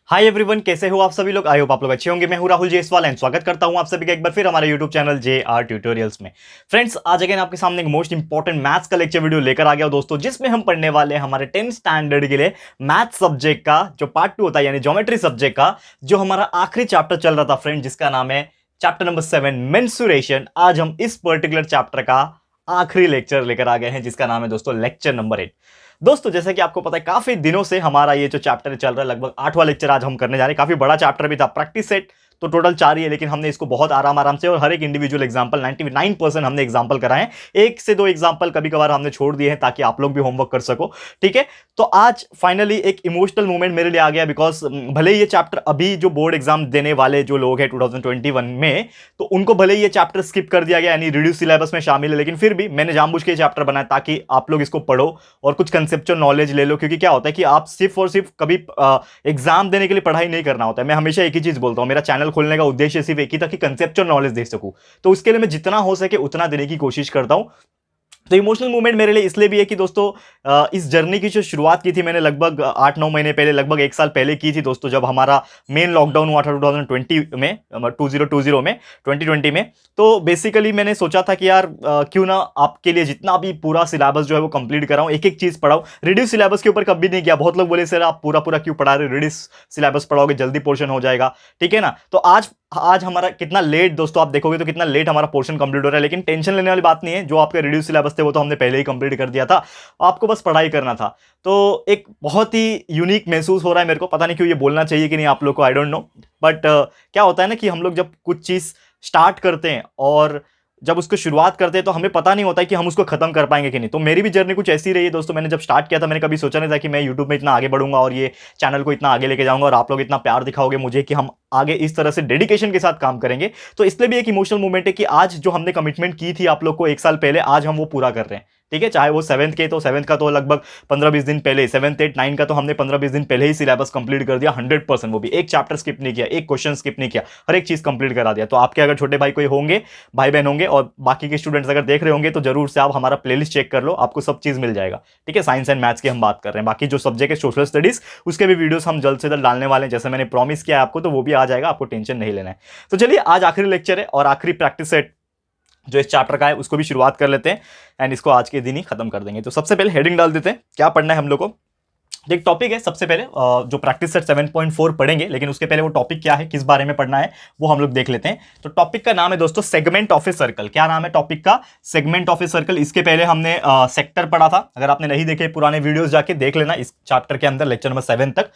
Hi everyone, कैसे हो आप सभी लोग। आई होप आप लोग अच्छे होंगे। मैं हूं राहुल जायसवाल एंड स्वागत करता हूं आप सभी का एक बार फिर हमारे यूट्यूब चैनल JR ट्यूटोरियल्स में। फ्रेंड्स, आज अगेन आपके सामने एक मोस्ट इंपॉर्टेंट मैथ्स का लेक्चर वीडियो लेकर आ गया दोस्तों, जिसमें हम पढ़ने वाले हैं हमारे 10th स्टैंडर्ड के लिए मैथ्स सब्जेक्ट का जो पार्ट 2 होता है, यानी ज्योमेट्री सब्जेक्ट का जो हमारा आखिरी चैप्टर चल रहा था फ्रेंड, जिसका नाम है चैप्टर नंबर 7 मेंसुरेशन। आज हम इस पर्टिकुलर चैप्टर का आखिरी लेक्चर लेकर आ गए हैं, जिसका नाम है दोस्तों लेक्चर नंबर 8। दोस्तों, जैसे कि आपको पता है, काफी दिनों से हमारा ये जो चैप्टर चल रहा है, लगभग 8वां लेक्चर आज हम करने जा रहे हैं। काफी बड़ा चैप्टर भी था, प्रैक्टिस सेट तो टोटल 4 ही है, लेकिन हमने इसको बहुत आराम से और हर एक इंडिविजुअल एग्जांपल 99% हमने एग्जांपल कराए हैं। 1 से 2 एग्जांपल कभी कभार हमने छोड़ दिए हैं ताकि आप लोग भी होमवर्क कर सको। ठीक है, तो आज फाइनली एक इमोशनल मोमेंट मेरे लिए आ गया, बिकॉज भले ही ये चैप्टर अभी जो बोर्ड एग्जाम देने वाले जो लोग हैं 2021 में, तो उनको भले ही ये चैप्टर स्किप कर दिया गया, यानी रिड्यूस सिलेबस में शामिल है, लेकिन फिर भी मैंने जानबूझ के चैप्टर बनाया ताकि आप लोग इसको पढ़ो और कुछ कंसेप्चुअल नॉलेज ले लो। क्योंकि क्या होता है कि आप सिर्फ और सिर्फ कभी एग्जाम देने के लिए पढ़ाई नहीं करना होता है। मैं हमेशा एक ही चीज बोलता हूं, मेरा चैनल खोलने का उद्देश्य सिर्फ एक ही था कि कंसेप्चुअल नॉलेज दे सकूं, तो उसके लिए मैं जितना हो सके उतना देने की कोशिश करता हूं। तो इमोशनल मूवमेंट मेरे लिए इसलिए भी है कि दोस्तों, इस जर्नी की जो शुरुआत की थी मैंने लगभग 8-9 महीने पहले, लगभग 1 साल पहले की थी दोस्तों, जब हमारा मेन लॉकडाउन हुआ था 2020 में, 2020 में, 2020 में। तो बेसिकली मैंने सोचा था कि यार क्यों ना आपके लिए जितना भी पूरा सिलेबस जो है वो कंप्लीट कराऊं, एक एक चीज पढ़ाऊं। रिड्यूस सिलेबस के ऊपर कभी नहीं किया। बहुत लोग बोले सर आप पूरा पूरा क्यों पढ़ा रहे हो, रिड्यूस सिलेबस पढ़ाओगे जल्दी पोर्शन हो जाएगा, ठीक है ना। तो आज हमारा कितना लेट दोस्तों, आप देखोगे तो कितना लेट हमारा पोर्शन कंप्लीट हो रहा है, लेकिन टेंशन लेने वाली बात नहीं है। जो आपके रिड्यूस सिलेबस थे वो तो हमने पहले ही कंप्लीट कर दिया था, आपको बस पढ़ाई करना था। तो एक बहुत ही यूनिक महसूस हो रहा है मेरे को। पता नहीं क्यों ये बोलना चाहिए कि नहीं आप लोग को, आई डोंट नो, बट क्या होता है ना कि हम लोग जब कुछ चीज स्टार्ट करते हैं और जब उसको शुरुआत करते हैं तो हमें पता नहीं होता है कि हम उसको खत्म कर पाएंगे कि नहीं। तो मेरी भी जर्नी कुछ ऐसी रही है दोस्तों। मैंने जब स्टार्ट किया था, मैंने कभी सोचा नहीं था कि मैं यूट्यूब में इतना आगे बढ़ूंगा और ये चैनल को इतना आगे लेके जाऊंगा और आप लोग इतना प्यार दिखाओगे मुझे कि हम आगे इस तरह से डेडिकेशन के साथ काम करेंगे। तो इसलिए भी एक इमोशनल मोमेंट है कि आज जो हमने कमिटमेंट की थी आप लोग को 1 साल पहले, आज हम वो पूरा कर रहे हैं। ठीक है, चाहे वो 7th के, तो 7th का तो लगभग 15-20 दिन पहले, 7th 8 9 का तो हमने 15-20 दिन पहले ही सिलेबस कंप्लीट कर दिया 100%। वो भी एक चैप्टर स्किप नहीं किया, एक क्वेश्चन स्किप नहीं किया, हर एक चीज कंप्लीट करा दिया। तो आपके अगर छोटे भाई कोई होंगे, भाई बहन होंगे और बाकी के स्टूडेंट्स अगर देख रहे होंगे, तो जरूर से आप हमारा प्लेलिस्ट चेक कर लो, आपको सब चीज मिल जाएगा। ठीक है, साइंस एंड मैथ्स की हम बात कर रहे हैं। बाकी जो सब्जेक्ट है सोशल स्टडीज, उसके भी वीडियोस हम जल्द से जल्द डालने वाले हैं, जैसे मैंने प्रॉमिस किया है आपको, तो वो भी आ जाएगा, आपको टेंशन नहीं लेना है। तो चलिए, आज आखिरी लेक्चर है और आखिरी प्रैक्टिस सेट जो इस चैप्टर का है उसको भी शुरुआत कर लेते हैं एंड इसको आज के दिन ही खत्म कर देंगे। तो सबसे पहले हेडिंग डाल देते हैं, क्या पढ़ना है हम लोग को। एक टॉपिक है सबसे पहले, जो प्रैक्टिस सेट 7.4 पढ़ेंगे, लेकिन उसके पहले वो टॉपिक क्या है, किस बारे में पढ़ना है, वो हम लोग देख लेते हैं। तो टॉपिक का नाम है दोस्तों सेगमेंट ऑफ ए सर्कल। क्या नाम है टॉपिक का? Segment of a circle. इसके पहले हमने सेक्टर पढ़ा था, अगर आपने नहीं देखे पुराने वीडियोस जाके देख लेना इस चैप्टर के अंदर, लेक्चर नंबर 7 तक।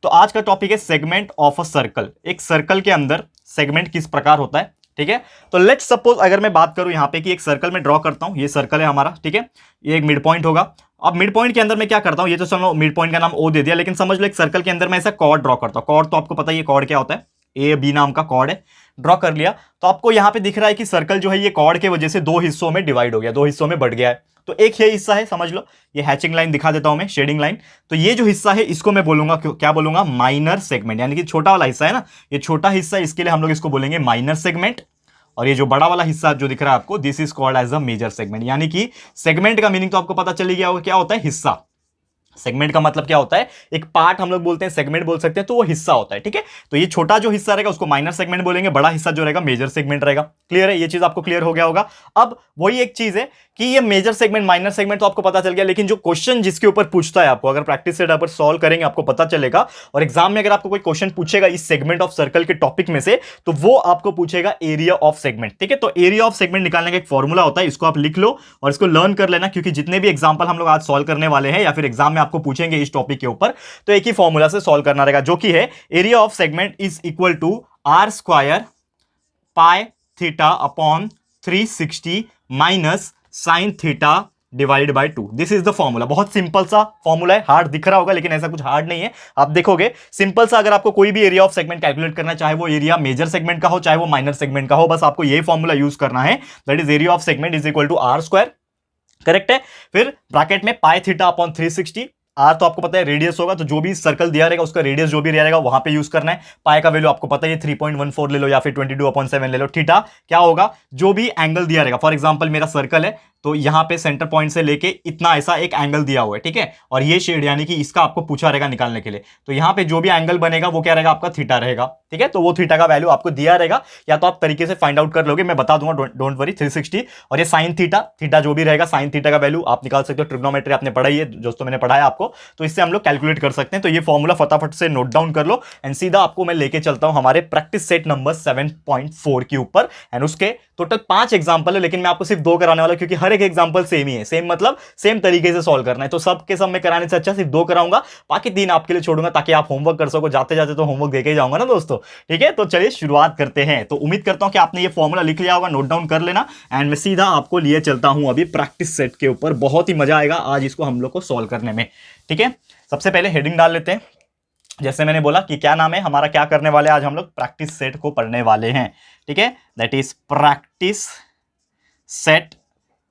तो आज का टॉपिक है सेगमेंट ऑफ अ सर्कल। एक सर्कल के अंदर सेगमेंट किस प्रकार होता है, ठीक है। तो लेट्स सपोज, अगर मैं बात करूं यहां पे कि एक सर्कल में ड्रॉ करता हूं, ये सर्कल है हमारा, ठीक है, ये एक मिड पॉइंट होगा। अब मिड पॉइंट के अंदर मैं क्या करता हूं, ये तो चलो मिड पॉइंट का नाम ओ दे दिया, लेकिन समझ लो एक सर्कल के अंदर मैं ऐसा कॉर्ड ड्रॉ करता हूं। कॉर्ड तो आपको पता है, ये कॉर्ड क्या होता है, ए बी नाम का कॉर्ड है। ड्रॉ कर लिया तो आपको यहां पे दिख रहा है कि सर्कल जो है ये कॉर्ड के वजह से 2 हिस्सों में डिवाइड हो गया, 2 हिस्सों में बढ़ गया है। तो एक ये हिस्सा है, समझ लो, ये हैचिंग लाइन दिखा देता हूं मैं, शेडिंग लाइन। तो ये जो हिस्सा है इसको मैं बोलूंगा, क्या बोलूंगा, माइनर सेगमेंट, यानी कि छोटा वाला हिस्सा है ना, ये छोटा हिस्सा, इसके लिए हम लोग इसको बोलेंगे माइनर सेगमेंट। और ये जो बड़ा वाला हिस्सा जो दिख रहा है आपको, this is called as a major segment. यानी कि सेगमेंट का मीनिंग तो आपको पता चली गया होगा, क्या होता है, हिस्सा। सेगमेंट का मतलब क्या होता है, एक पार्ट हम लोग बोलते हैं, सेगमेंट बोल सकते हैं, तो वो हिस्सा होता है। ठीक है, तो ये छोटा जो हिस्सा रहेगा उसको माइनर सेगमेंट बोलेंगे, बड़ा हिस्सा जो रहेगा मेजर सेगमेंट रहेगा। क्लियर है, ये चीज आपको क्लियर हो गया होगा। अब वही एक चीज है कि ये मेजर सेगमेंट माइनर सेगमेंट तो आपको पता चल गया, लेकिन जो क्वेश्चन जिसके ऊपर पूछता है आपको, अगर प्रैक्टिस सेट पर सॉल्व करेंगे आपको पता चलेगा, और एग्जाम में अगर आपको कोई क्वेश्चन पूछेगा इस सेगमेंट ऑफ सर्कल के टॉपिक में से, तो वो आपको पूछेगा एरिया ऑफ सेगमेंट। ठीक है, तो एरिया ऑफ सेगमेंट निकालने का एक फॉर्मूला होता है, इसको आप लिख लो और इसको लर्न कर लेना, क्योंकि जितने भी एग्जाम्पल हम लोग आज सॉल्व करने वाले हैं या फिर एग्जाम में आपको पूछेंगे इस टॉपिक के ऊपर, तो एक ही फॉर्मूला से सॉल्व करना रहेगा, जो कि है area of segment is equal to R square pi theta upon 360 minus sine theta divide by 2। This is the formula. बहुत सिंपल सा फॉर्मूला है, हार्ड दिख रहा होगा लेकिन ऐसा कुछ हार्ड नहीं है, आप देखोगे सिंपल सा। अगर आपको कोई भी एरिया ऑफ सेगमेंट कैलकुलेट करना है, चाहे वो एरिया मेजर सेगमेंट का हो चाहे वो माइनर सेगमेंट का हो, बस आपको ये फॉर्मूला यूज करना है, that is area of segment is equal to R square, correct है। फिर ब्रैकेट में पाई थीटा अपॉन 360, आर तो आपको पता है रेडियस होगा, तो जो भी सर्कल दिया रहेगा उसका रेडियस जो भी रहेगा वहां पे यूज करना है। पाई का वैल्यू आपको पता है 3.14 ले लो या फिर 22/7 ले लो। थीटा क्या होगा, जो भी एंगल दिया रहेगा, फॉर एग्जांपल मेरा सर्कल है तो यहाँ पे सेंटर पॉइंट से लेके इतना ऐसा एक एंगल दिया हुआ है, ठीक है, और ये शेड यानी कि इसका आपको पूछा रहेगा निकालने के लिए। तो यहाँ पे जो भी एंगल बनेगा वो क्या रहेगा, आपका थीटा रहेगा, ठीक है। तो वो थीटा का वैल्यू आपको दिया रहेगा, या तो आप तरीके से फाइंड आउट कर लोगे, मैं बता दूंगा, डोंट वरी, 360। और ये साइन थीटा, थीटा जो भी रहेगा साइन थीटा का वैल्यू आप निकाल सकते हो। ट्रिग्नोमेट्री आपने पढ़ाई है दोस्तों, मैंने पढ़ाया आपको, तो इससे हम लोग कैलकुलेट कर सकते हैं। तो ये फॉर्मूला फटाफट से नोट डाउन कर लो एंड सीधा आपको मैं लेके चलता हूं हमारे प्रैक्टिस सेट नंबर 7.4 के ऊपर। एंड उसके टोटल 5 एग्जांपल है, लेकिन मैं आपको सिर्फ 2 कराने वाला, क्योंकि हर एक एग्जांपल सेम ही है, सेम मतलब सेम तरीके से सॉल्व करना है। तो सबके सब में कराने से अच्छा सिर्फ 2 कराऊंगा, बाकी 3 आपके लिए छोड़ूंगा ताकि आप होमवर्क कर सको। जाते जाते तो होमवर्क देके ही जाऊंगा ना दोस्तों, ठीक है। तो चलिए शुरुआत करते हैं। तो उम्मीद करता हूं कि आपने ये फॉर्मूला लिख लिया होगा, नोट डाउन कर लेना। एंड मैं सीधा आपको लिए चलता हूं अभी प्रैक्टिस सेट के ऊपर। बहुत ही मजा आएगा आज इसको हम लोग को सॉल्व करने में, ठीक है। सबसे पहले हेडिंग डाल लेते हैं। जैसे मैंने बोला कि क्या नाम है हमारा, क्या करने वाले आज हम लोग प्रैक्टिस सेट को पढ़ने वाले हैं, ठीक है। That is practice set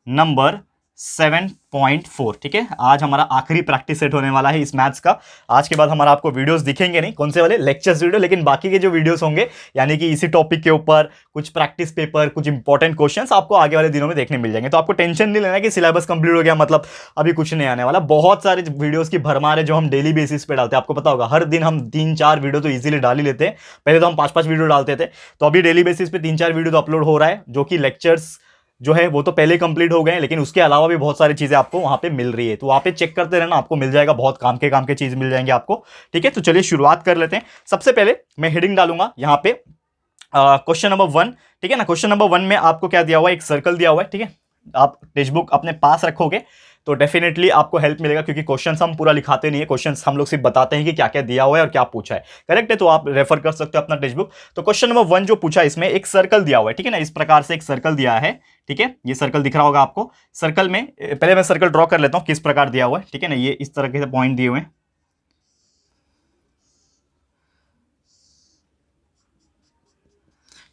number 7.4, ठीक है। आज हमारा आखिरी प्रैक्टिस सेट होने वाला है इस मैथ्स का। आज के बाद हमारा आपको वीडियोस दिखेंगे नहीं, कौन से वाले, लेक्चर्स वीडियो, लेकिन बाकी के जो वीडियोस होंगे यानी कि इसी टॉपिक के ऊपर कुछ प्रैक्टिस पेपर, कुछ इंपॉर्टेंट क्वेश्चंस आपको आगे वाले दिनों में देखने मिल जाएंगे। तो आपको टेंशन नहीं लेना कि सिलेबस कंप्लीट हो गया मतलब अभी कुछ नहीं आने वाला। बहुत सारे वीडियोस की भरमार है जो हम डेली बेसिस पे डालते हैं। आपको पता होगा हर दिन हम 3-4 वीडियो तो ईजिली डाल ही लेते हैं। पहले तो हम 5-5 वीडियो डालते थे, तो अभी डेली बेसिस पे 3-4 वीडियो तो अपलोड हो रहा है, जो कि लेक्चर्स जो है वो तो पहले कंप्लीट हो गए, लेकिन उसके अलावा भी बहुत सारी चीजें आपको वहां पे मिल रही है। तो वहां पे चेक करते रहना, आपको मिल जाएगा, बहुत काम के चीज मिल जाएंगे आपको, ठीक है। तो चलिए शुरुआत कर लेते हैं। सबसे पहले मैं हेडिंग डालूंगा यहाँ पे क्वेश्चन नंबर 1, ठीक है ना। क्वेश्चन नंबर 1 में आपको क्या दिया हुआ है, एक सर्कल दिया हुआ है, ठीक है। आप टेक्स्ट बुक अपने पास रखोगे तो डेफिनेटली आपको हेल्प मिलेगा, क्योंकि क्वेश्चंस हम पूरा लिखाते नहीं है, क्वेश्चंस हम लोग सिर्फ बताते हैं कि क्या क्या दिया हुआ है और क्या पूछा है, करेक्ट है। तो आप रेफर कर सकते हो अपना टेक्स्ट बुक। तो क्वेश्चन नंबर 1 जो पूछा है, इसमें एक सर्कल दिया हुआ है, ठीक है ना। इस प्रकार से एक सर्कल दिया है, ठीक है। ये सर्कल दिख रहा होगा आपको। सर्कल में पहले मैं सर्कल ड्रॉ कर लेता हूं किस प्रकार दिया हुआ है, ठीक है ना। ये इस तरह से पॉइंट दिए हुए हैं,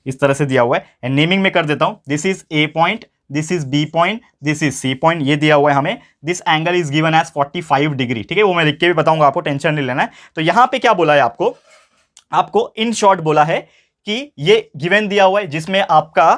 इस तरह से दिया हुआ है। एंड नेमिंग में कर देता हूं, this is A point, this is B point, this is C point, ये दिया हुआ है हमें। This angle is given as 45 degree, ठीक है। वो मैं लिख के भी बताऊंगा आपको, टेंशन नहीं लेना है। तो यहां पे क्या बोला है आपको इन शॉर्ट बोला है कि ये गिवन दिया हुआ है जिसमें आपका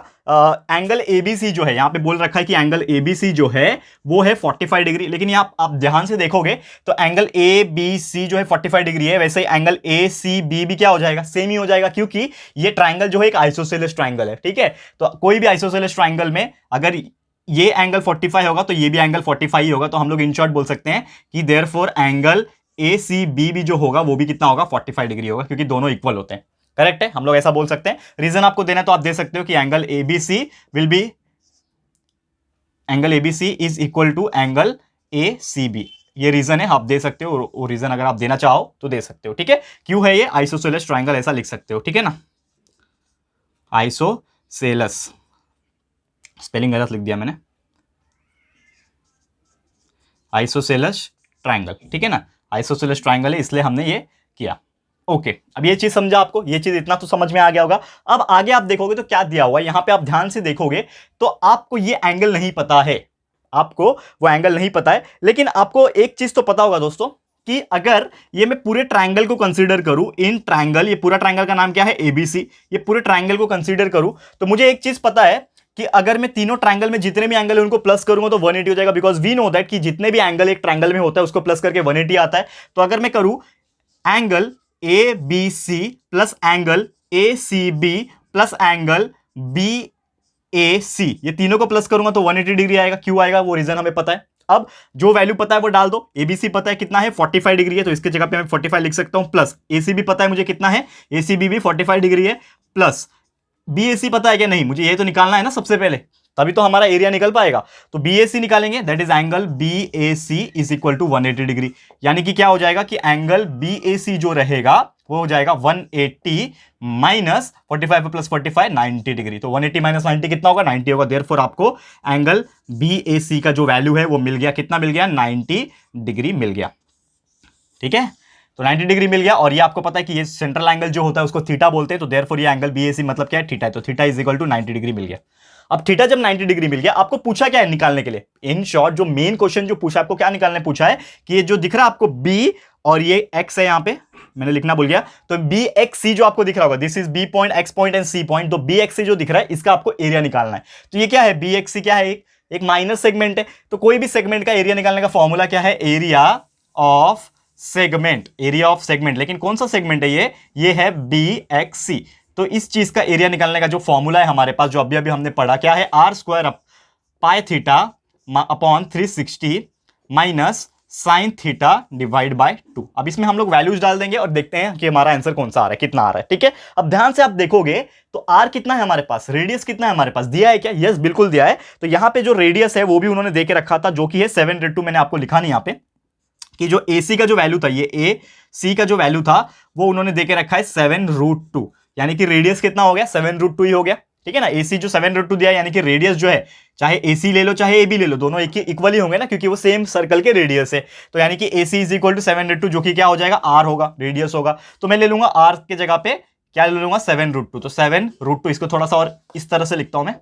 एंगल एबीसी जो है, यहां पे बोल रखा है कि एंगल एबीसी जो है वो है 45 डिग्री। लेकिन ये आप ध्यान से देखोगे तो एंगल ए बी सी जो है 45 डिग्री है, वैसे ही एंगल ए सी बी भी क्या हो जाएगा, सेम ही हो जाएगा, क्योंकि ये ट्राइंगल जो है एक आइसोसेलेस ट्राइंगल है, ठीक है। तो कोई भी आइसोसेलेस ट्राइंगल में अगर ये एंगल 45 होगा तो ये भी एंगल 45 ही होगा। तो हम लोग इन शॉर्ट बोल सकते हैं कि therefore angle A C B भी जो होगा वो भी कितना होगा, 45 डिग्री होगा, क्योंकि दोनों इक्वल होते हैं, करेक्ट है। हम लोग ऐसा बोल सकते हैं। रीजन आपको देना है तो आप दे सकते हो कि angle ABC will be, angle ABC is equal to angle A C B, ये रीजन है, आप दे सकते हो। वो रीजन अगर आप देना चाहो तो दे सकते हो, ठीक है। क्यों है ये आइसोसेलेस ट्राइंगल, ऐसा लिख सकते हो, ठीक है ना। आइसोसेलस, स्पेलिंग गलत लिख दिया मैंने, आइसोसेलस ट्राइंगल, ठीक है ना। आइसोसेलस ट्राइंगल है इसलिए हमने ये किया। ओके, अब ये चीज समझा आपको, ये चीज इतना तो समझ में आ गया होगा। अब आगे आप देखोगे तो क्या दिया हुआ है यहां पे, आप ध्यान से देखोगे तो आपको ये एंगल नहीं पता है, आपको वो एंगल नहीं पता है। लेकिन आपको एक चीज तो पता होगा दोस्तों कि अगर ये मैं पूरे ट्राइंगल को कंसीडर करूं, इन ट्राइंगल, ये पूरा ट्राइंगल का नाम क्या है, एबीसी, ये पूरे ट्राइंगल को कंसीडर करूं तो मुझे एक चीज पता है कि अगर मैं तीनों ट्राइंगल में जितने भी एंगल है उनको प्लस करूंगा तो 180 हो जाएगा, बिकॉज वी नो दैट कि जितने भी एंगल एक ट्राइंगल में होता है उसको प्लस करके 180 आता है। तो अगर मैं करूं angle A B C plus angle A C B plus angle B A C, ये तीनों को प्लस करूंगा तो 180 डिग्री आएगा। क्यों आएगा वो रीजन हमें पता है। अब जो वैल्यू पता है वो डाल दो। एबीसी पता है कितना है, 45 डिग्री है, तो इसके जगह पे मैं 45 लिख सकता हूं, प्लस एसीबी पता है मुझे कितना है, एसीबी भी 45 डिग्री है, प्लस बीएसी पता है क्या, नहीं, मुझे ये तो निकालना है ना सबसे पहले, तभी तो हमारा एरिया निकल पाएगा। तो बीएसी निकालेंगे, that is angle BAC is equal to 180 degree. यानी कि क्या हो जाएगा कि एंगल बीएसी जो रहेगा वो हो जाएगा 180 माइनस 45 प्लस 45 90 डिग्री। तो 180 माइनस 90 कितना होगा, 90 होगा। देयरफॉर आपको एंगल बीएसी का जो वैल्यू है वो मिल गया, कितना मिल गया, 90 डिग्री मिल गया, ठीक है। तो 90 डिग्री मिल गया। और ये आपको पता है कि ये सेंट्रल एंगल जो होता है उसको थीटा बोलते हैं, तो देयरफॉर ये एंगल बीएसी मतलब क्या है, थीटा है। तो theta is equal to 90 degree मिल गया। अब थीटा जब 90 डिग्री मिल गया, आपको पूछा क्या है निकालने के लिए, इन शॉर्ट जो मेन क्वेश्चन जो पूछा आपको क्या निकालने पूछा है कि ये जो दिख रहा है आपको बी और ये एक्स है, यहां पे मैंने लिखना भूल गया, तो बी एक्स सी जो आपको दिख रहा होगा, this is B point, X point and C point. तो बी एक्स सी जो दिख रहा है इसका आपको एरिया निकालना है। तो ये क्या है, बी एक्स सी क्या है, एक माइनर सेगमेंट है, तो कोई भी सेगमेंट का एरिया निकालने का फॉर्मूला क्या है, area of segment, area of segment. लेकिन कौन सा सेगमेंट है ये है BXC। तो इस चीज का एरिया निकालने का जो फॉर्मूला है हमारे पास, जो अभी अभी हमने पढ़ा, क्या है, R square pi theta upon 360 minus sine theta divide by 2। अब इसमें हम लोग वैल्यूज डाल देंगे और देखते हैं कि हमारा आंसर कौन सा आ रहा है, कितना आ रहा है। ठीक है, अब ध्यान से आप देखोगे तो आर कितना है हमारे पास, रेडियस कितना है हमारे पास, दिया है क्या, यस बिल्कुल दिया है। तो यहां पे जो रेडियस है वो भी उन्होंने दे के रखा था, जो कि है 7√2। मैंने आपको लिखा नहीं यहां पे कि जो AC का जो वैल्यू था, ये AC का जो वैल्यू था वो उन्होंने दे के रखा है 7√2, यानी कि रेडियस कितना हो गया, 7√2 ही हो गया। ठीक है ना, AC जो 7√2 दिया, यानी कि रेडियस जो है, चाहे AC ले लो चाहे AB ले लो, दोनों एक ही इक्वली होंगे ना, क्योंकि वो सेम सर्कल के रेडियस है। तो यानी कि AC इज इक्वल टू 7√2, जो कि क्या हो जाएगा, R होगा, रेडियस होगा। तो मैं ले लूंगा R के जगह पे क्या ले लूंगा, 7√2। तो 7√2, इसको थोड़ा सा और इस तरह से लिखता हूं मैं,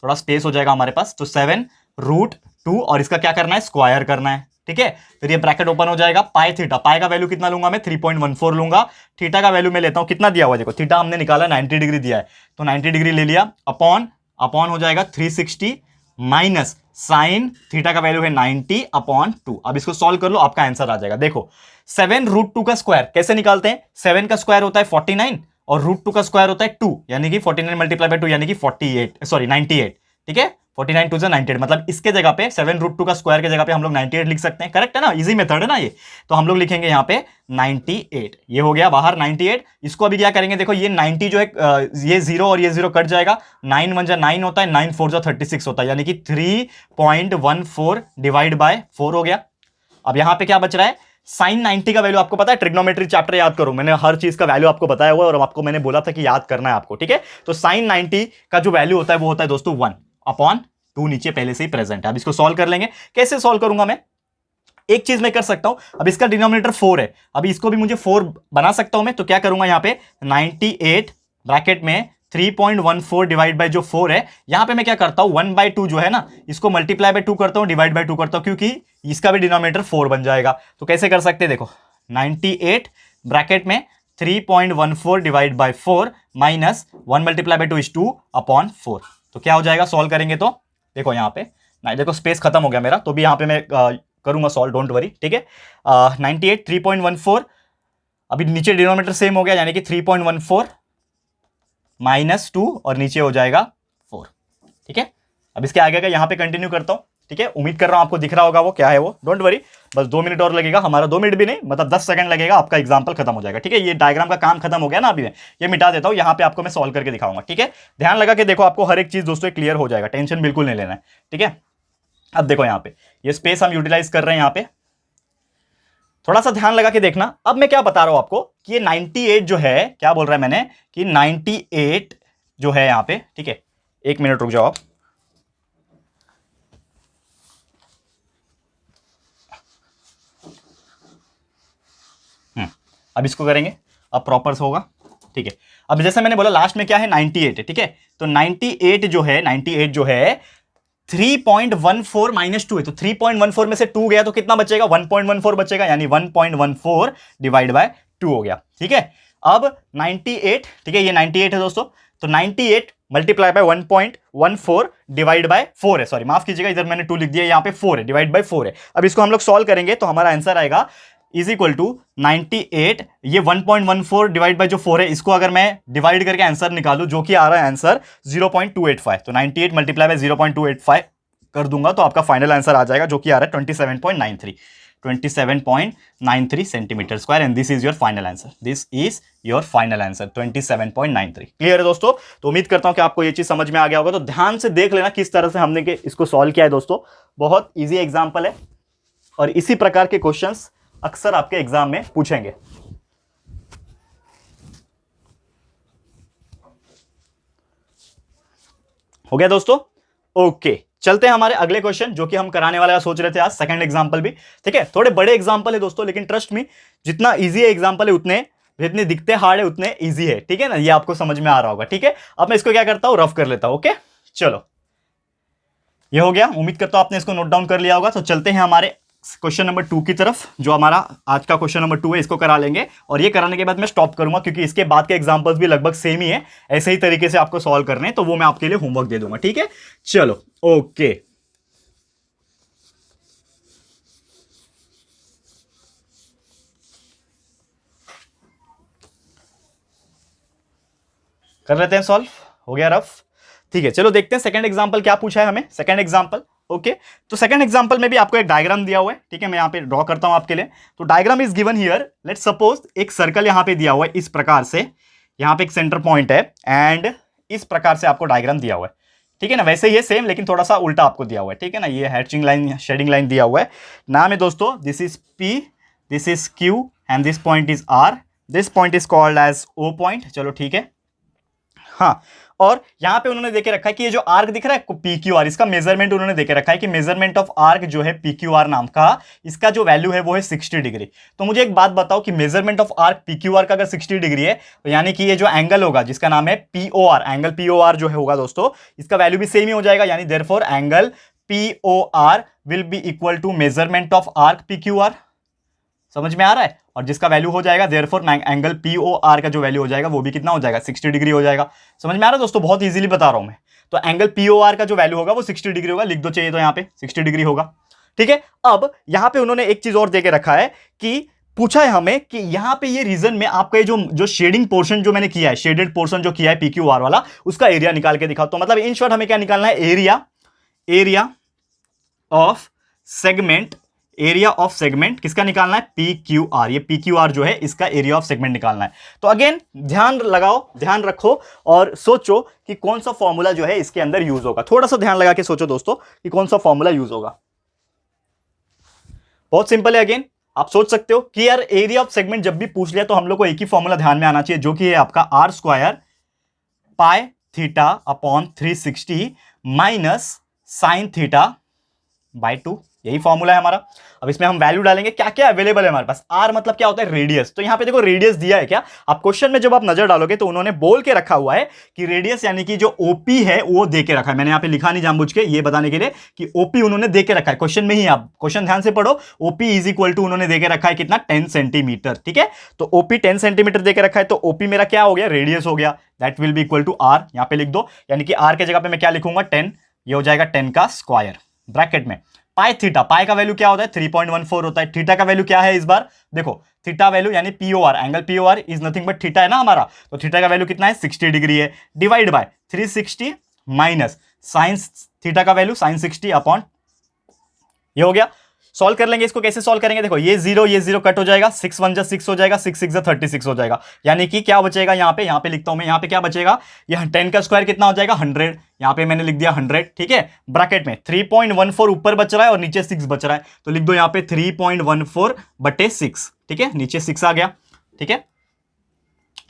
थोड़ा स्पेस हो जाएगा हमारे पास। तो 7√2 और इसका क्या करना है, स्क्वायर करना है। ठीक है, फिर ये ब्रैकेट ओपन हो जाएगा, पाई थीटा, पाई का वैल्यू कितना लूंगा मैं, 3.14 लूंगा। थीटा का वैल्यू मैं लेता हूं, कितना दिया हुआ देखो, थीटा हमने निकाला 90 डिग्री दिया है, तो 90 डिग्री ले लिया, अपॉन हो जाएगा 360 माइनस साइन थीटा का वैल्यू है 90/2। अब इसको सॉल्व कर लो, आपका आंसर आ जाएगा। देखो 7√2 का स्क्वायर कैसे निकालते हैं, 7 का स्क्वायर होता है 49 और √2 का स्क्वायर होता है 2, यानी कि 49 मल्टीप्लाई बाय 2 यानी कि 98। ठीक है, 49 2 98, मतलब इसके जगह पे 7√2 का स्क्वायर के जगह पे हम लोग 98 लिख सकते हैं। करेक्ट है ना, इजी मेथड है ना ये। तो हम लोग लिखेंगे यहाँ पे 98, ये हो गया बाहर 98। इसको अभी क्या करेंगे, देखो ये 90 जो है, ये 0 और ये 0 कट जाएगा, 9 1 जा 9 होता है, 9 4 जा 36 होता है, यानी कि 3.14 डिवाइड बाय 4 हो गया। अब यहाँ पे क्या बच रहा है, साइन 90 का वैल्यू आपको पता है, ट्रिग्नोमेट्री चैप्टर याद करो, मैंने हर चीज का वैल्यू आपको बताया हुआ है और आपको मैंने बोला था कि याद करना है आपको। ठीक है, तो साइन 90 का जो वैल्यू होता है वो होता है दोस्तों 1/2, नीचे पहले से ही प्रेजेंट है। अब इसको सॉल्व कर लेंगे, कैसे सॉल्व करूंगा मैं, एक चीज मैं कर सकता हूं, अब इसका डिनोमिनेटर 4 है, अभी इसको भी मुझे 4 बना सकता हूं मैं। तो क्या करूंगा, यहां पे 98 ब्रैकेट में 3.14 डिवाइड बाय जो 4 है, यहां पे मैं क्या करता हूं, 1/2 जो है ना, इसको मल्टीप्लाई बाय 2 करता हूं, डिवाइड बाय 2 करता हूं, क्योंकि इसका भी डिनोमिनेटर 4 बन जाएगा। तो कैसे कर सकते हैं, देखो 98 ब्रैकेट में 3.14 divide by 4 minus 1 multiply by 2 is 2/4। तो क्या हो जाएगा, सॉल्व करेंगे तो देखो यहाँ पे ना, देखो स्पेस खत्म हो गया मेरा, तो भी यहाँ पे मैं करूंगा सॉल्व, डोंट वरी। ठीक है, 98 3.14, अभी नीचे डिनोमिनेटर सेम हो गया, यानी कि 3.14 माइनस 2 और नीचे हो जाएगा 4। ठीक है, अब इसके आगे का यहाँ पे कंटिन्यू करता हूँ। ठीक है, उम्मीद कर रहा हूं आपको दिख रहा होगा वो क्या है वो, डोंट वरी, बस 2 मिनट और लगेगा हमारा, 2 मिनट भी नहीं, मतलब 10 सेकंड लगेगा, आपका एग्जाम्पल खत्म हो जाएगा। ठीक है, ये डायग्राम का काम खत्म हो गया ना, अभी मैं ये मिटा देता हूं, यहाँ पे आपको मैं सॉल्व करके दिखाऊंगा। ठीक है, ध्यान लगा के देखो, आपको हर एक चीज दोस्तों क्लियर हो जाएगा, टेंशन बिल्कुल नहीं लेना है। ठीक है, अब देखो यहाँ पे ये स्पेस हम यूटिलाइज कर रहे हैं, यहाँ पे थोड़ा सा ध्यान लगा के देखना। अब मैं क्या बता रहा हूं आपको कि ये 98 जो है, क्या बोल रहा है मैंने कि 98 जो है यहाँ पे, ठीक है, 1 मिनट रुक जाओ आप, अब इसको करेंगे, अब प्रॉपर होगा। ठीक है, अब जैसे मैंने बोला लास्ट में क्या है, 98 है। ठीक है, तो 98 जो है 3.14 माइनस 2 है, तो 3.14 में से 2 गया तो कितना बचेगा, 1.14 बचेगा, यानी 1.14 डिवाइड बाय 2 हो गया। ठीक है, अब 98, ठीक है, ये 98 है दोस्तों, तो 98 मल्टीप्लाई बाय 1.14 डिवाइड बाय 4 है, सॉरी माफ कीजिएगा, इधर मैंने 2 लिख दिया, यहाँ पे 4 है, डिवाइड बाय 4 है। अब इसको हम लोग सॉल्व करेंगे तो हमारा आंसर आएगा इज इक्वल टू 98, ये 1.14 डिवाइड बाय जो 4 है, इसको अगर मैं डिवाइड करके आंसर निकालूं, जो कि आ रहा है आंसर 0.285, तो 98 मल्टीप्लाई बाय 0.285 कर दूंगा तो आपका फाइनल आंसर आ जाएगा, जो कि आ रहा है 27.93 centimetre square, and this is your final answer, this is your final answer 27.93। Clear है दोस्तों, तो उम्मीद करता हूं कि आपको ये चीज समझ में आ गया होगा। तो ध्यान से देख लेना किस तरह से हमने इसको सॉल्व किया है दोस्तों, बहुत ईजी एग्जाम्पल है और इसी प्रकार के क्वेश्चंस अक्सर आपके एग्जाम में पूछेंगे। हो गया दोस्तों, ओके, चलते हैं हमारे अगले क्वेश्चन, जो कि हम कराने वाला सोच रहे थे आज, सेकंड एग्जांपल भी। ठीक है, थोड़े बड़े एग्जांपल है दोस्तों, लेकिन ट्रस्ट मी, जितना इजी है एग्जांपल है उतने, जितने दिखते हार्ड है उतने इजी है। ठीक है ना, ये आपको समझ में आ रहा होगा। ठीक है, अब मैं इसको क्या करता हूं, रफ कर लेता हूं। ओके, चलो, ये हो गया, उम्मीद करता हूं आपने इसको नोट डाउन कर लिया होगा। तो चलते हैं हमारे क्वेश्चन नंबर 2 की तरफ, जो हमारा आज का क्वेश्चन नंबर 2 है, इसको करा लेंगे और ये कराने के बाद मैं स्टॉप करूंगा, क्योंकि इसके बाद के एग्जांपल्स भी लगभग सेम ही है, ऐसे ही तरीके से आपको सॉल्व करने हैं, तो वो मैं आपके लिए होमवर्क दे दूंगा। ठीक है, चलो, ओके, कर लेते हैं सॉल्व, हो गया रफ। ठीक है, चलो देखते हैं सेकंड एग्जांपल क्या पूछा है हमें। सेकंड एग्जांपल, ओके, तो सेकंड एग्जांपल में भी आपको एक डायग्राम दिया हुआ है, ठीक है, मैं यहां पे ड्रॉ करता हूं आपके लिए। तो diagram is given here, let's suppose एक सर्कल यहां पे दिया हुआ है इस प्रकार से, यहां पे एक सेंटर पॉइंट है एंड इस प्रकार से आपको डायग्राम दिया हुआ है, ठीक है ना। वैसे ये सेम लेकिन थोड़ा सा उल्टा आपको दिया हुआ है, ठीक है ना। ये हैचिंग लाइन, शेडिंग लाइन दिया हुआ है। नाम है दोस्तों, this is P, this is Q and this point is R, this point is called as O point. चलो ठीक है, हाँ। और यहां पे उन्होंने देके रखा है कि ये जो आर्क दिख रहा है PQR, इसका मेजरमेंट उन्होंने देके रखा है कि मेजरमेंट ऑफ आर्क जो है PQR नाम का, इसका जो वैल्यू है वो है 60 डिग्री। तो मुझे एक बात बताओ कि मेजरमेंट ऑफ आर्क PQR का अगर 60 डिग्री है तो यानी कि ये जो एंगल होगा जिसका नाम है POR, एंगल POR जो होगा दोस्तों, इसका वैल्यू भी सेम ही हो जाएगा। यानी therefore angle POR will be equal to measurement of arc PQR। समझ में आ रहा है? और जिसका वैल्यू हो जाएगा देयरफॉर एंगल POR का जो वैल्यू हो जाएगा वो भी कितना हो जाएगा, 60 डिग्री हो जाएगा। समझ में आ रहा है दोस्तों? बहुत इजीली बता रहा हूं मैं। तो एंगल POR का जो वैल्यू होगा वो 60 डिग्री होगा, लिख दो चाहिए तो यहाँ पे 60 डिग्री होगा, ठीक है। अब यहां पे उन्होंने एक चीज और देके रखा है कि पूछा है हमें कि यहां पे ये रीजन में आपका ये जो शेडिंग पोर्शन जो मैंने किया है, शेडेड पोर्शन जो किया है PQR वाला, उसका एरिया निकाल के दिखाओ। तो मतलब इन शॉर्ट हमें क्या निकालना है, area of segment, area of segment किसका निकालना है, PQR। ये PQR जो है इसका एरिया ऑफ सेगमेंट निकालना है। तो अगेन ध्यान लगाओ, ध्यान रखो और सोचो कि कौन सा फॉर्मूला जो है इसके अंदर यूज होगा। थोड़ा सा ध्यान लगा के सोचो दोस्तों कि कौन सा फॉर्मूला यूज होगा। बहुत सिंपल है। अगेन आप सोच सकते हो कि यार एरिया ऑफ सेगमेंट जब भी पूछ लिया तो हम लोग को एक ही फॉर्मूला ध्यान में आना चाहिए, जो कि है आपका R² pi theta upon 360 minus sine theta by 2। यही फॉर्मूला है हमारा। अब इसमें हम वैल्यू डालेंगे, क्या क्या अवेलेबल है हमारे पास। आर मतलब क्या होता है, रेडियस। तो यहां पे देखो रेडियस दिया है क्या, आप क्वेश्चन में जब आप नजर डालोगे तो उन्होंने बोल के रखा हुआ है कि रेडियस यानी कि जो ओपी है वो दे के रखा है। मैंने यहां पे लिखा नहीं जानबूझ के, ये बताने के लिए कि ओपी उन्होंने दे के रखा है क्वेश्चन में ही। आप क्वेश्चन ध्यान से पढ़ो, ओपी इज इक्वल टू उन्होंने दे के रखा है कितना, 10 सेंटीमीटर, ठीक है। तो ओपी 10 सेंटीमीटर दे के रखा है, तो ओपी मेरा क्या हो गया, रेडियस हो गया। That will be equal to R, यहां पे लिख दो। यानी कि आर के जगह पे मैं क्या लिखूंगा, 10। ये हो जाएगा 10 का स्क्वायर ब्रैकेट में। पाई थीटा, पाई का वैल्यू क्या होता है, 3.14 होता है। थीटा का वैल्यू क्या है इस बार, देखो थीटा वैल्यू यानी POR, angle POR is nothing but theta है ना हमारा। तो थीटा का वैल्यू कितना है, 60 डिग्री है। Divide by 360 minus sine theta का वैल्यू साइन 60 अपॉन, ये हो गया। सॉल्व कर लेंगे इसको, कैसे सॉल्व करेंगे, देखो ये जीरो कट हो जाएगा, 6 1 जा 6 हो जाएगा, 6 6 जा 36 हो जाएगा। यानी कि क्या बचेगा यहाँ पे लिखता हूं मैं, यहाँ पे क्या बचेगा, ये 10 का स्क्वायर कितना हो जाएगा, 100। यहाँ पे मैंने लिख दिया 100, ठीक है। ब्रैकेट में 3.14 ऊपर बच रहा है और नीचे 6 बच रहा है, तो लिख दो यहाँ पे 3.14 बटे 6, ठीक है। नीचे 6 आ गया, ठीक है।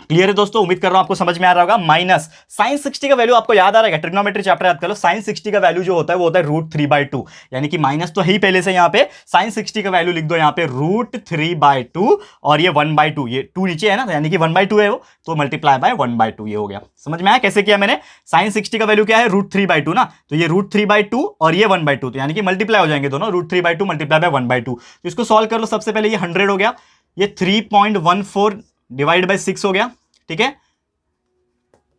क्लियर है दोस्तों, उम्मीद कर रहा हूं आपको समझ में आ रहा होगा। माइनस साइन 60 का वैल्यू आपको याद आ रहा है, ट्रिग्नोमेट्री चैप्टर याद कर लो। साइन 60 का वैल्यू जो होता है वो होता है √3/2, यानी कि माइनस तो है ही पहले से। यहाँ पे साइन 60 का वैल्यू लिख दो यहाँ पे √3/2 और ये 1/2, ये 2 नीचे है ना, यानी कि 1/2 है वो, तो मल्टीप्लाई बाय 1/2 ये हो गया। समझ में आया कैसे किया मैंने। साइन 60 का वैल्यू क्या है, √3/2 ना, तो ये √3/2 और ये 1/2, तो यानी कि मल्टीप्लाई हो जाएंगे दोनों, √3/2 मल्टीप्लाई बाय 1/2। तो इसको सॉल्व कर लो। सबसे पहले ये 100 हो गया, ये 3.14 डिवाइड बाय 6 हो गया, ठीक है।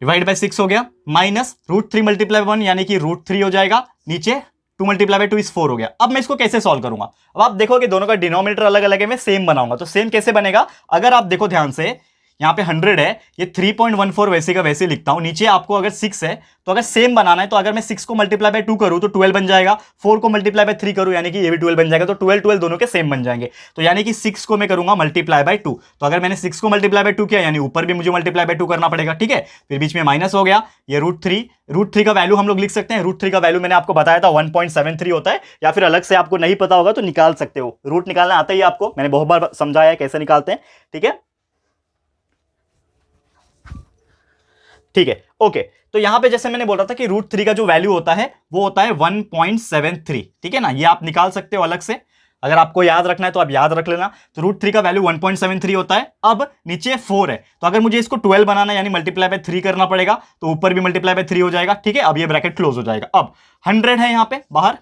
डिवाइड बाय 6 हो गया, माइनस √3 मल्टीप्लाई 1 यानी कि √3 हो जाएगा, नीचे 2 मल्टीप्लाई बाय 2 इज 4 हो गया। अब मैं इसको कैसे सॉल्व करूंगा, अब आप देखोगे दोनों का डिनोमिनेटर अलग अलग है, मैं सेम बनाऊंगा। तो सेम कैसे बनेगा, अगर आप देखो ध्यान से, यहाँ पे 100 है, ये 3.14 वैसे का वैसे लिखता हूं। नीचे आपको अगर 6 है तो अगर सेम बनाना है तो अगर मैं 6 को मल्टीप्लाई बाय 2 करूं तो 12 बन जाएगा, 4 को मल्टीप्लाई बाय 3 करूं यानी कि ये भी 12 बन जाएगा। तो 12 दोनों के सेम बन जाएंगे। तो यानी कि 6 को मैं करूंगा मल्टीप्लाई बाय 2, तो अगर मैंने 6 को मल्टीप्लाई बाय 2 किया यानी ऊपर भी मुझे मल्टीप्लाई बाय 2 करना पड़ेगा, ठीक है। फिर बीच में माइनस हो गया, ये √3 का वैल्यू हम लोग लिख सकते हैं। √3 का वैल्यू मैंने आपको बताया था 1.73 होता है, या फिर अलग से आपको नहीं पता होगा तो निकाल सकते हो। रूट निकालना आता ही आपको, मैंने बहुत बार समझाया है कैसे निकालते हैं, ठीक है। ठीक है, ओके। तो यहां पे जैसे मैंने बोल रहा था कि √3 का जो वैल्यू होता है वो होता है 1.73, ठीक है ना। ये आप निकाल सकते हो अलग से, अगर आपको याद रखना है तो आप याद रख लेना। तो √3 का वैल्यू 1.73 होता है। अब नीचे 4 है, तो अगर मुझे इसको 12 बनाना यानी मल्टीप्लाई बाय 3 करना पड़ेगा, तो ऊपर भी मल्टीप्लाई बाय 3 हो जाएगा, ठीक है। अब ये ब्रैकेट क्लोज हो जाएगा। अब 100 है यहाँ पे बाहर,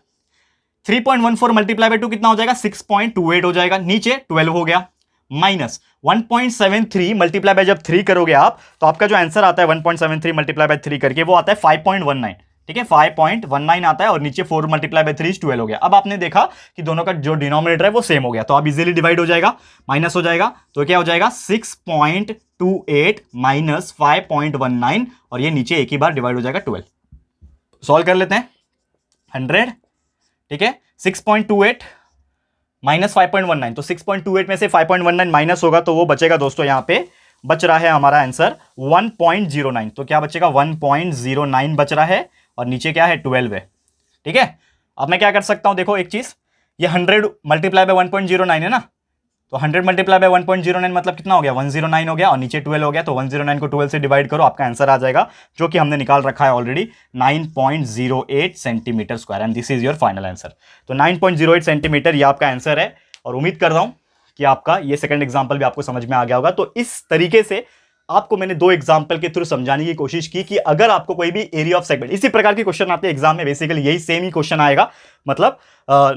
3.14 मल्टीप्लाई बाय 2 कितना हो जाएगा, 6.28 हो जाएगा, नीचे 12 हो गया, माइनस 1.73 मल्टीप्लाई बाय जब 3 करोगे आप तो आपका जो आंसर आता है 1.73 मल्टीप्लाई बाय 3 करके वो आता है 5.19, ठीक है, 5.19 आता है और नीचे 4 मल्टीप्लाई बाय 3 12 हो गया। अब आपने देखा कि दोनों का जो डिनोमिनेटर है वो सेम हो गया, तो अब इजीली डिवाइड हो जाएगा, माइनस हो जाएगा, तो क्या हो जाएगा 6.28 माइनस 5.19 और ये नीचे एक ही बार डिवाइड हो जाएगा 12। सॉल्व कर लेते हैं, 100, ठीक है, 6.28 माइनस 5.19, तो 6.28 में से 5.19 माइनस होगा तो वो बचेगा दोस्तों, यहां पे बच रहा है हमारा आंसर 1.09, तो क्या बचेगा 1.09 बच रहा है और नीचे क्या है 12 है, ठीक है। अब मैं क्या कर सकता हूं, देखो एक चीज, ये 100 मल्टीप्लाई बाय 1.09 है ना, तो 100 मल्टीप्लाई बाय 1.09 मतलब कितना हो गया 109 हो गया और नीचे 12 हो गया, तो 109 को 12 से डिवाइड करो, आपका आंसर आ जाएगा जो कि हमने निकाल रखा है already 9.08 centimetre square, and this is your final answer. तो 9.08 सेंटीमीटर ये आपका आंसर है और उम्मीद कर रहा हूं कि आपका ये सेकंड एग्जांपल भी आपको समझ में आ गया होगा। तो इस तरीके से आपको मैंने 2 एग्जांपल के थ्रू समझाने की कोशिश की कि अगर आपको कोई भी एरिया ऑफ सेगमेंट, इसी प्रकार के क्वेश्चन आते हैं एग्जाम में, बेसिकली यही सेम ही क्वेश्चन आएगा, मतलब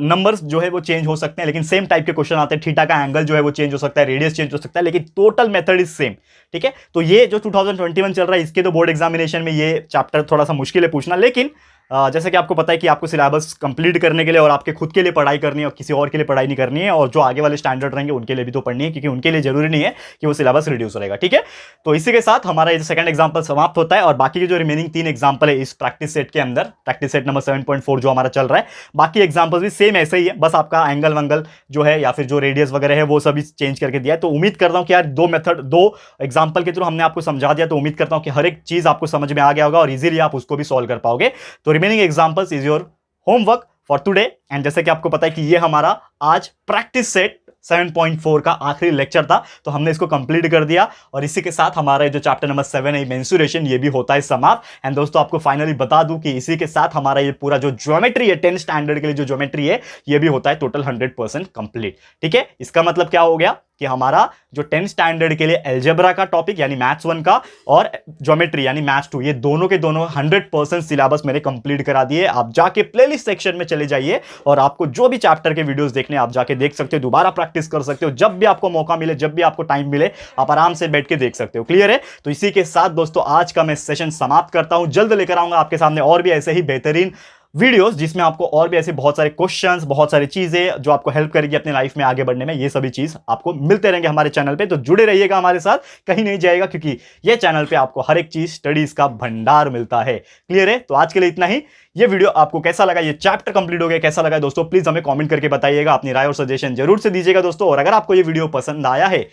नंबर्स जो है वो चेंज हो सकते हैं लेकिन सेम टाइप के क्वेश्चन आते हैं, थीटा का एंगल जो है वो चेंज हो सकता है, रेडियस चेंज हो सकता है, लेकिन टोटल मेथड इज सेम, ठीक है। तो ये जो 2021 चल रहा है इसके तो बोर्ड एग्जामिनेशन में ये चैप्टर थोड़ा सा मुश्किल है पूछना, लेकिन जैसे कि आपको पता है कि आपको सिलेबस कंप्लीट करने के लिए और आपके खुद के लिए पढ़ाई करनी है और किसी और के लिए पढ़ाई नहीं करनी है, और जो आगे वाले स्टैंडर्ड रहेंगे उनके लिए भी तो पढ़नी है, क्योंकि उनके लिए जरूरी नहीं है कि वो सिलेबस रिड्यूस रहेगा, ठीक है। तो इसी के साथ हमारा ये सेकंड एग्जांपल समाप्त होता है और बाकी के जो रिमेनिंग 3 एग्जांपल है इस प्रैक्टिस सेट के अंदर, प्रैक्टिस सेट नंबर 7.4 जो हमारा चल रहा है, बाकी एग्जांपल्स भी सेम ऐसे ही है, बस आपका एंगल वंगल जो है या फिर जो रेडियस वगैरह है वो सभी चेंज करके दिया है। तो उम्मीद करता हूं कि यार 2 एग्जांपल के थ्रू हमने आपको समझा दिया, तो उम्मीद करता हूं कि हर एक चीज आपको समझ में आ गया होगा और इजीली आप उसको भी सॉल्व कर पाओगे। तो remaining examples is your homework for today, and जैसे कि आपको पता है कि ये हमारा आज प्रैक्टिस सेट 7.4 का आखिरी लेक्चर था, तो हमने इसको कंप्लीट कर दिया और इसी के साथ हमारा जो चैप्टर नंबर 7 है मेंसुरेशन, ये भी होता है समाप्त। एंड दोस्तों आपको फाइनली बता दूं कि इसी के साथ हमारा ये पूरा जो ज्योमेट्री है 10 स्टैंडर्ड के लिए जो ज्योमेट्री है ये भी होता है टोटल 100% कंप्लीट, ठीक है। इसका मतलब क्या हो गया कि हमारा जो 10 स्टैंडर्ड के लिए अलजेब्रा का टॉपिक यानी मैथ्स 1 का और ज्योमेट्री यानी मैथ्स 2, ये दोनों के दोनों 100% सिलेबस मैंने कंप्लीट करा दिए। आप जाके प्लेलिस्ट सेक्शन में चले जाइए और आपको जो भी चैप्टर के वीडियोस देखने आप जाके देख सकते हो, दोबारा प्रैक्टिस कर सकते हो, जब भी आपको मौका मिले, जब भी आपको टाइम मिले आप आराम से बैठ के देख सकते हो। क्लियर है? तो इसी के साथ दोस्तों आज का मैं सेशन समाप्त करता हूं, जल्द लेकर आऊंगा आपके सामने और भी ऐसे ही बेहतरीन वीडियोस जिसमें आपको और भी ऐसे बहुत सारे क्वेश्चंस, बहुत सारी चीजें जो आपको हेल्प करेगी अपने लाइफ में आगे बढ़ने में, ये सभी चीज आपको मिलते रहेंगे हमारे चैनल पे। तो जुड़े रहिएगा हमारे साथ, कहीं नहीं जाएगा, क्योंकि ये चैनल पे आपको हर एक चीज स्टडीज का भंडार मिलता है। क्लियर है? तो आज के लिए इतना ही। ये वीडियो आपको कैसा लगा, ये चैप्टर कंप्लीट हो गया कैसा लगा दोस्तों, प्लीज हमें कॉमेंट करके बताइएगा, अपनी राय और सजेशन जरूर से दीजिएगा दोस्तों। और अगर आपको ये वीडियो पसंद आया है,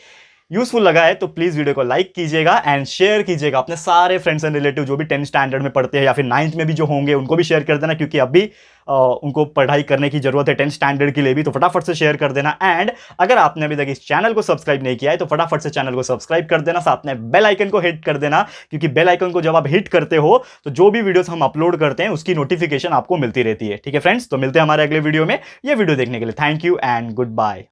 यूजफुल लगा है, तो प्लीज वीडियो को लाइक कीजिएगा एंड शेयर कीजिएगा अपने सारे फ्रेंड्स एंड रिलेटिव जो भी 10 स्टैंडर्ड में पढ़ते हैं या फिर 9th में भी जो होंगे उनको भी शेयर कर देना, क्योंकि अभी उनको पढ़ाई करने की जरूरत है 10 स्टैंडर्ड के लिए भी, तो फटाफट से शेयर कर देना। एंड अगर आपने अभी तक इस चैनल को सब्सक्राइब नहीं किया है तो फटाफट से चैनल को सब्सक्राइब कर देना, साथ में बेल आइकन को हिट कर देना, क्योंकि बेल आइकन को जब आप हिट करते हो तो जो भी वीडियोस हम अपलोड करते हैं उसकी नोटिफिकेशन आपको मिलती रहती है। ठीक है फ्रेंड्स, तो मिलते हैं हमारे अगले वीडियो में। ये वीडियो देखने के लिए thank you and good bye.